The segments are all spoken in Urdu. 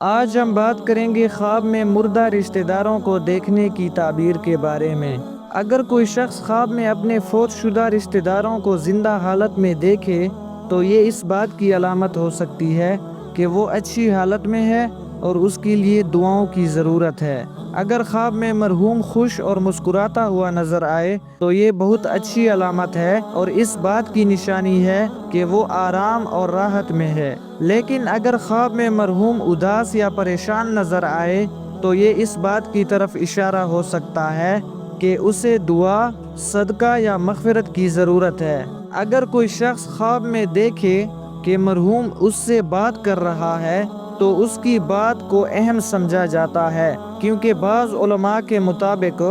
آج ہم بات کریں گے خواب میں مردہ رشتہ داروں کو دیکھنے کی تعبیر کے بارے میں۔ اگر کوئی شخص خواب میں اپنے فوت شدہ رشتہ داروں کو زندہ حالت میں دیکھے تو یہ اس بات کی علامت ہو سکتی ہے کہ وہ اچھی حالت میں ہے اور اس کے لیے دعاؤں کی ضرورت ہے۔ اگر خواب میں مرحوم خوش اور مسکراتا ہوا نظر آئے تو یہ بہت اچھی علامت ہے اور اس بات کی نشانی ہے کہ وہ آرام اور راحت میں ہے۔ لیکن اگر خواب میں مرحوم اداس یا پریشان نظر آئے تو یہ اس بات کی طرف اشارہ ہو سکتا ہے کہ اسے دعا، صدقہ یا مغفرت کی ضرورت ہے۔ اگر کوئی شخص خواب میں دیکھے کہ مرحوم اس سے بات کر رہا ہے تو اس کی بات کو اہم سمجھا جاتا ہے، کیونکہ بعض علماء کے مطابق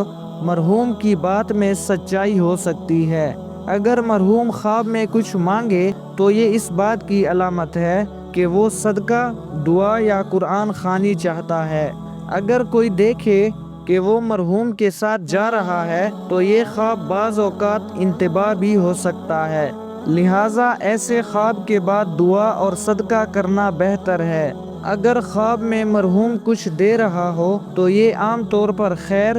مرحوم کی بات میں سچائی ہو سکتی ہے۔ اگر مرحوم خواب میں کچھ مانگے تو یہ اس بات کی علامت ہے کہ وہ صدقہ، دعا یا قرآن خوانی چاہتا ہے۔ اگر کوئی دیکھے کہ وہ مرحوم کے ساتھ جا رہا ہے تو یہ خواب بعض اوقات انتباہ بھی ہو سکتا ہے، لہٰذا ایسے خواب کے بعد دعا اور صدقہ کرنا بہتر ہے۔ اگر خواب میں مرحوم کچھ دے رہا ہو تو یہ عام طور پر خیر،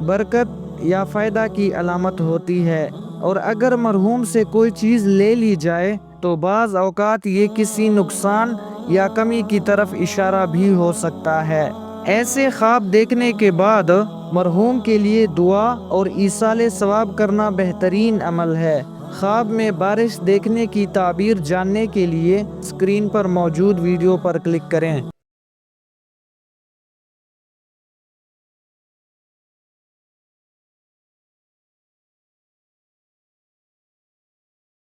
برکت یا فائدہ کی علامت ہوتی ہے، اور اگر مرحوم سے کوئی چیز لے لی جائے تو بعض اوقات یہ کسی نقصان یا کمی کی طرف اشارہ بھی ہو سکتا ہے۔ ایسے خواب دیکھنے کے بعد مرحوم کے لیے دعا اور ایصال ثواب کرنا بہترین عمل ہے۔ خواب میں بارش دیکھنے کی تعبیر جاننے کے لیے اسکرین پر موجود ویڈیو پر کلک کریں۔